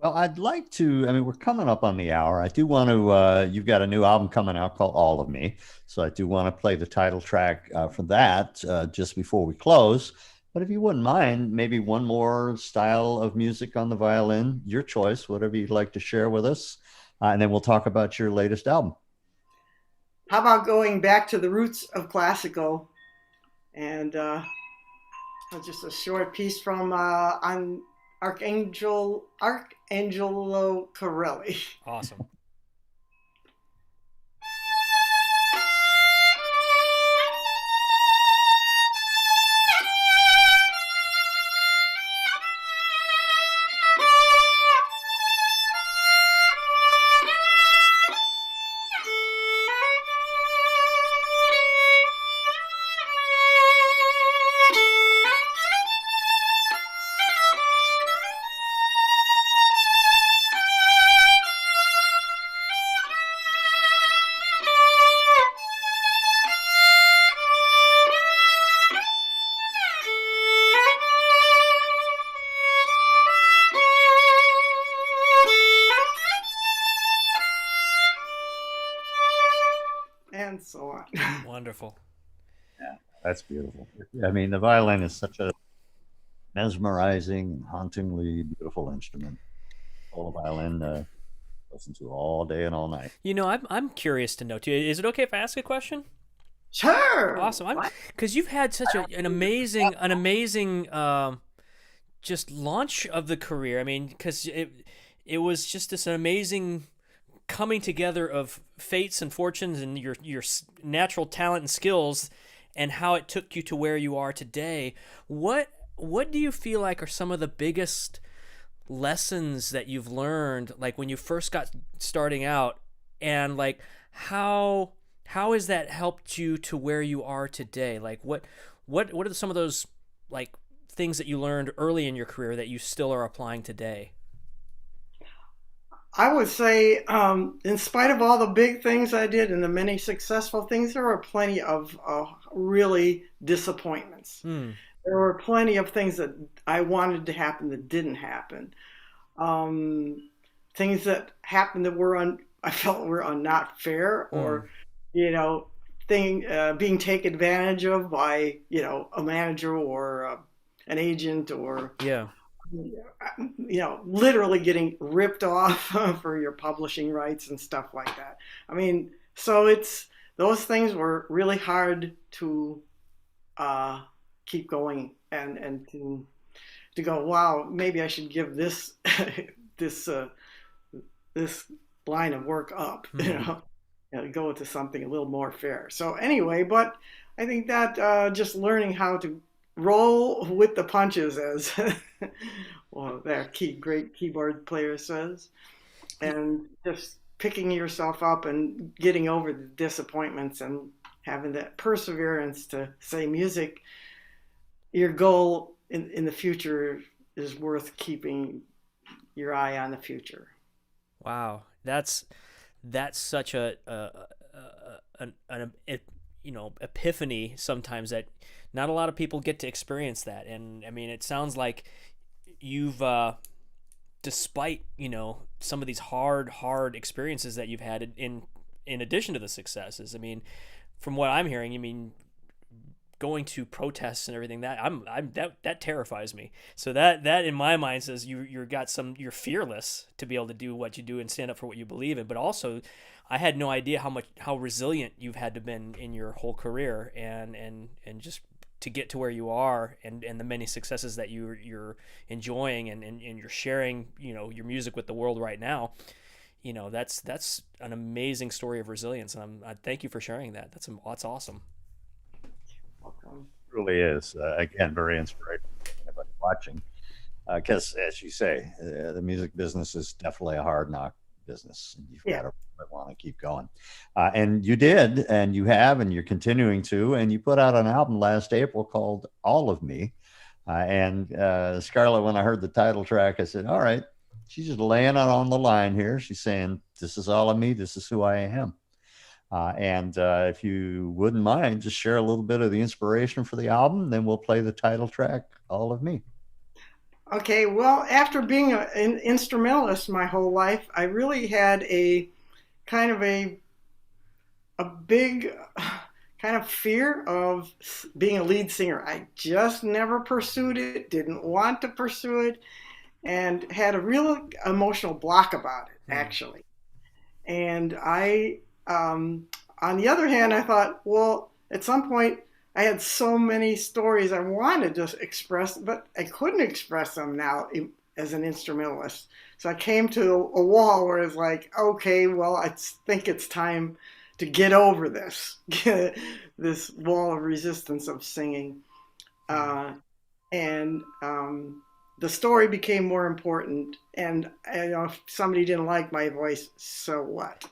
Well, I'd like to, I mean, we're coming up on the hour. I do want to, you've got a new album coming out called All of Me. So I do want to play the title track for that just before we close. But if you wouldn't mind, maybe one more style of music on the violin, your choice, whatever you'd like to share with us. And then we'll talk about your latest album. How about going back to the roots of classical, and just a short piece from on Arcangelo Corelli. Awesome. and so on. Wonderful. Yeah, that's beautiful. I mean, the violin is such a mesmerizing and hauntingly beautiful instrument. Full violin, listen to all day and all night. You know, I'm curious to know too. Is it okay if I ask a question? Sure. Awesome. Because you've had such an amazing just launch of the career. I mean, because it was just this amazing coming together of fates and fortunes and your natural talent and skills, and how it took you to where you are today. What do you feel like are some of the biggest lessons that you've learned, like when you first got starting out, and like how has that helped you to where you are today? Like what are some of those like things that you learned early in your career that you still are applying today? I would say, in spite of all the big things I did and the many successful things, there were plenty of really disappointments. There were plenty of things that I wanted to happen that didn't happen. Things that happened that I felt were not fair, or being taken advantage of by a manager or an agent, or literally getting ripped off for your publishing rights and stuff like that. I mean, so those things were really hard to keep going and to go, wow, maybe I should give this this line of work up, go to something a little more fair. So anyway, but I think that just learning how to roll with the punches, as well, that great keyboard player says, and just picking yourself up and getting over the disappointments and having that perseverance to say music, your goal in the future is worth keeping your eye on the future. Wow, that's such an epiphany sometimes that not a lot of people get to experience that. And I mean, it sounds like you've despite some of these hard experiences that you've had in addition to the successes. I mean, from what I'm hearing, you mean going to protests and everything, that terrifies me. So that in my mind says you're fearless to be able to do what you do and stand up for what you believe in. But also, I had no idea how resilient you've had to been in your whole career, and just to get to where you are, and the many successes that you're enjoying, and you're sharing your music with the world right now. That's an amazing story of resilience, and I thank you for sharing that. That's awesome. Welcome. It really is. Again, very inspirational for anybody watching. Because, as you say, the music business is definitely a hard knock business. You've got to want to keep going. And you did, and you have, and you're continuing to. And you put out an album last April called All of Me. And Scarlett, when I heard the title track, I said, all right, she's just laying it on the line here. She's saying, this is all of me. This is who I am. And if you wouldn't mind, just share a little bit of the inspiration for the album, then we'll play the title track, All of Me. Okay, well, after being an instrumentalist my whole life, I really had a kind of a big kind of fear of being a lead singer. I just never pursued it, didn't want to pursue it, and had a real emotional block about it, actually. And on the other hand, I thought, well, at some point, I had so many stories I wanted to express, but I couldn't express them now as an instrumentalist. So I came to a wall where it's like, okay, well, I think it's time to get over this, this wall of resistance of singing. And the story became more important. And if somebody didn't like my voice, so what?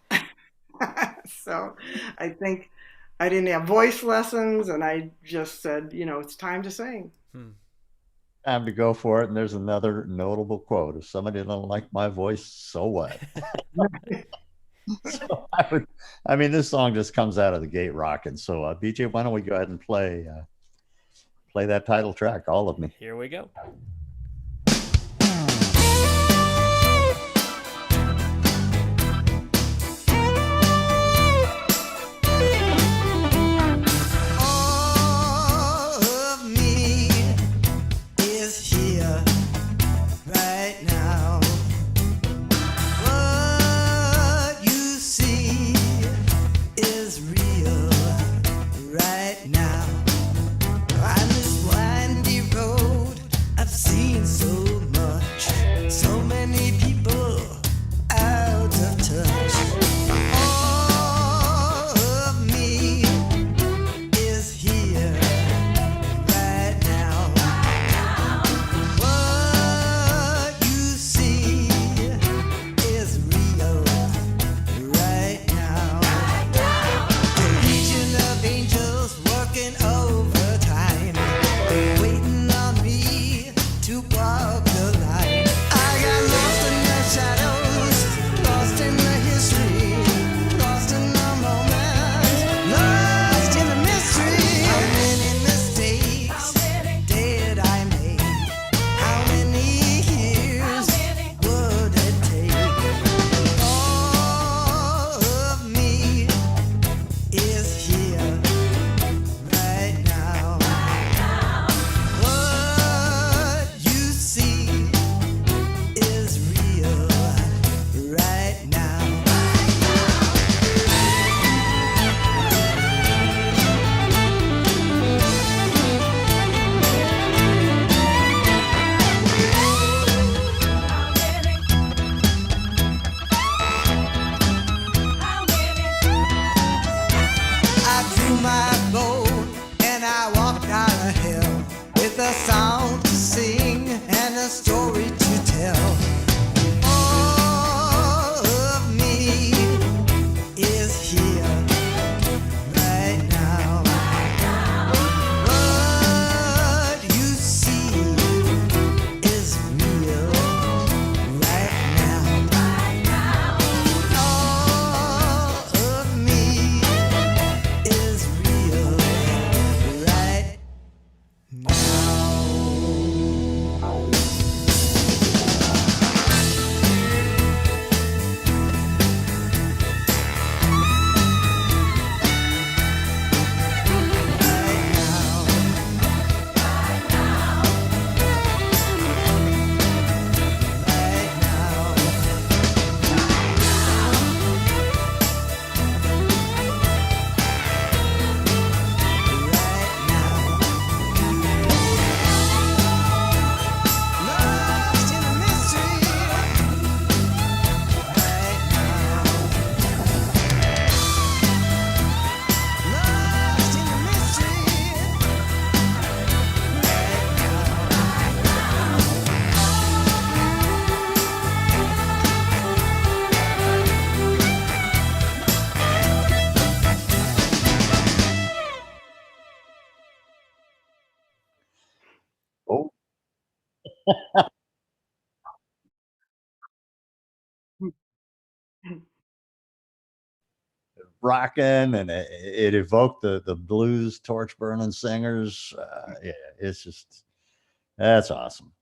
So I think I didn't have voice lessons, and I just said, it's time to sing. Time to go for it. And there's another notable quote: if somebody doesn't like my voice, so what? So this song just comes out of the gate rocking. So BJ, why don't we go ahead and play that title track, All of Me. Here we go. Rocking, and it evoked the blues torch burning singers. Yeah, it's just that's awesome.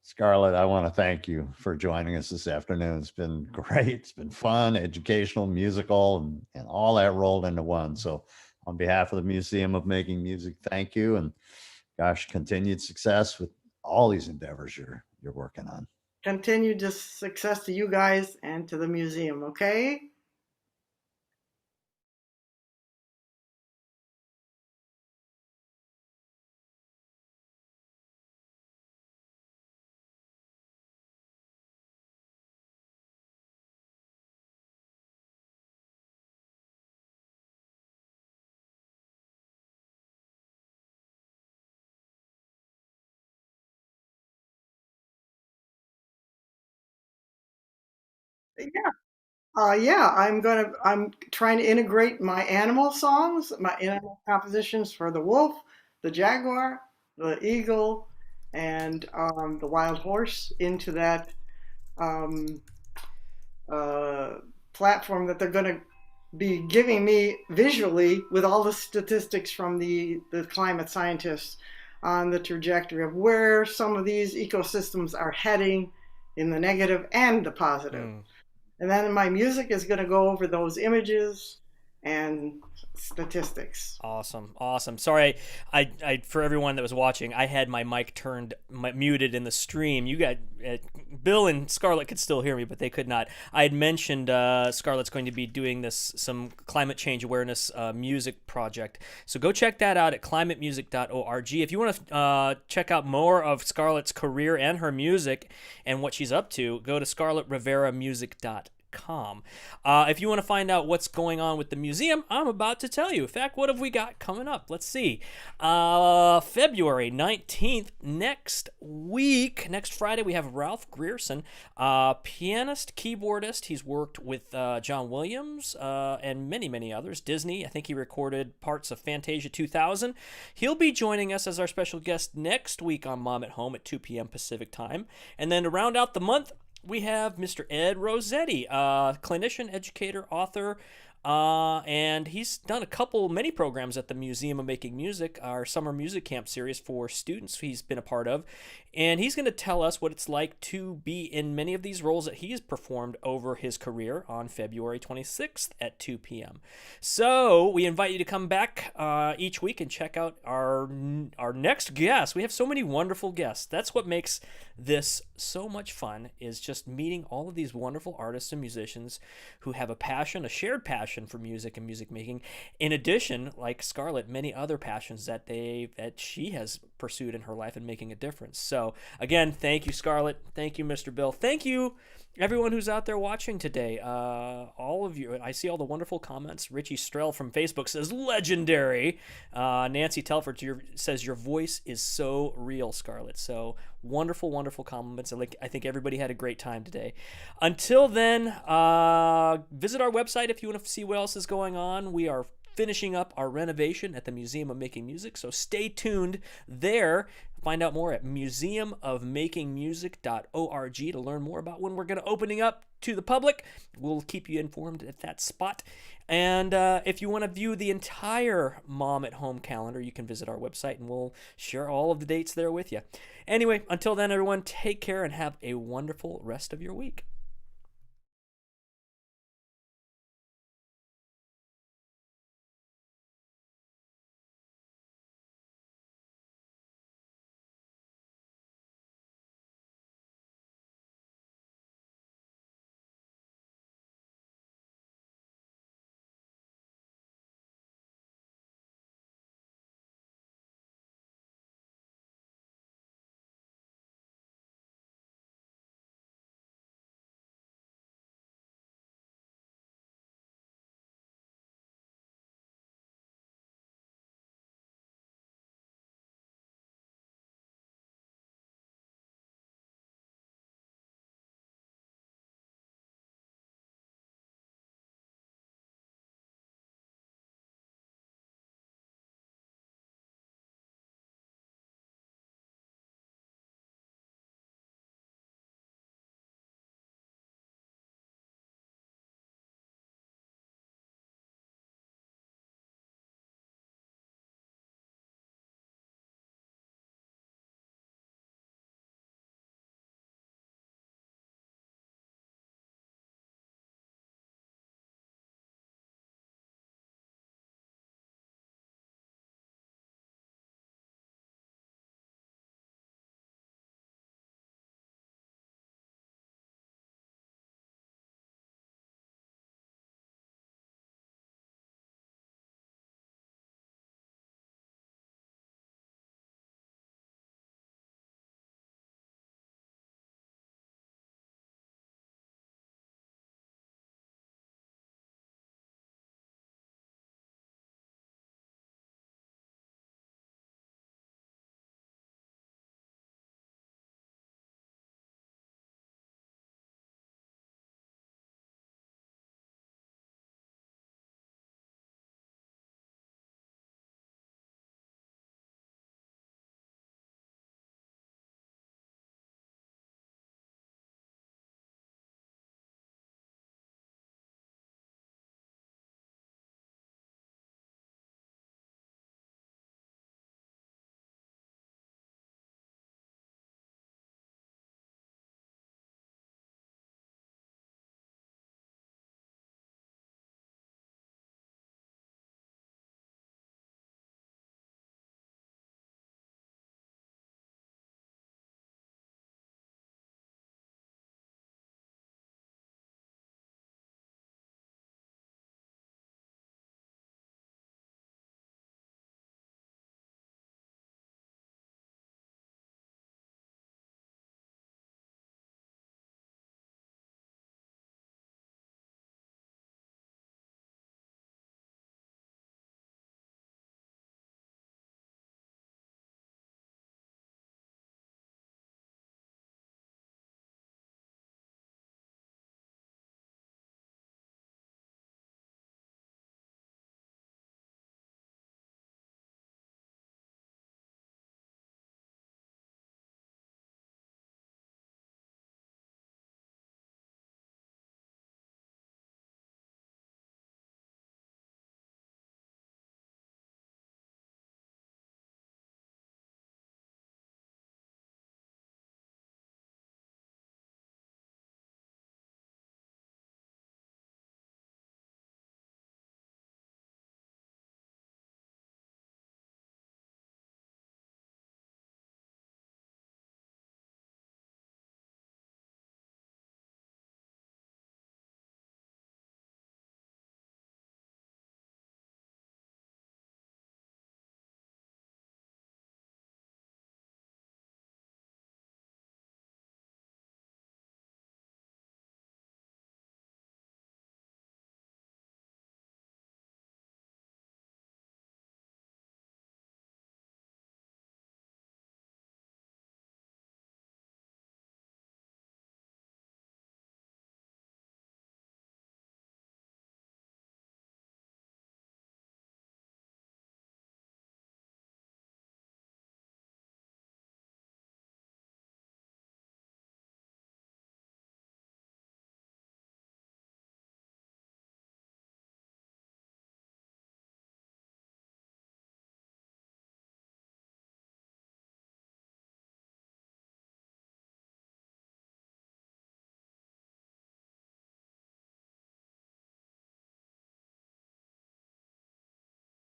Scarlett, I want to thank you for joining us this afternoon. It's been great. It's been fun, educational, musical, and all that rolled into one. So, on behalf of the Museum of Making Music, thank you, and gosh, continued success with all these endeavors you're working on. Continued success to you guys and to the museum, okay? Yeah. Yeah, I'm trying to integrate my animal songs, my animal compositions for the wolf, the jaguar, the eagle, and the wild horse into that um, uh, platform that they're going to be giving me visually with all the statistics from the climate scientists on the trajectory of where some of these ecosystems are heading in the negative and the positive. And then my music is going to go over those images and statistics. Awesome. Sorry, I for everyone that was watching, I had my mic muted in the stream. You got Bill and Scarlett could still hear me, but they could not. I had mentioned Scarlett's going to be doing some climate change awareness music project. So go check that out at climatemusic.org. If you want to check out more of Scarlett's career and her music and what she's up to, go to scarlettriveramusic.com. If you want to find out what's going on with the museum, I'm about to tell you. In fact, what have we got coming up? Let's see. February 19th, next week, next Friday, we have Ralph Grierson, pianist, keyboardist. He's worked with John Williams and many others. Disney, I think he recorded parts of Fantasia 2000. He'll be joining us as our special guest next week on Mom at Home at 2 p.m. Pacific time. And then to round out the month, we have Mr. Ed Rossetti, clinician, educator, author, and he's done many programs at the Museum of Making Music, our summer music camp series for students he's been a part of. And he's going to tell us what it's like to be in many of these roles that he's performed over his career on February 26th at 2 p.m. So we invite you to come back each week and check out our next guest. We have so many wonderful guests. That's what makes this so much fun, is just meeting all of these wonderful artists and musicians who have a shared passion for music and music making. In addition, like Scarlett, many other passions that she has pursued in her life and making a difference. So again, thank you, Scarlett. Thank you, Mr. Bill. Thank you, everyone who's out there watching today. All of you. I see all the wonderful comments. Richie Strell from Facebook says, legendary. Nancy Telford says, your voice is so real, Scarlett. So wonderful compliments. I think everybody had a great time today. Until then, visit our website if you want to see what else is going on. We are finishing up our renovation at the Museum of Making Music, so stay tuned there. Find out more at museumofmakingmusic.org to learn more about when we're going to opening up to the public. We'll keep you informed at that spot. And if you want to view the entire Mom at Home calendar, you can visit our website and we'll share all of the dates there with you. Anyway, until then, everyone, take care and have a wonderful rest of your week.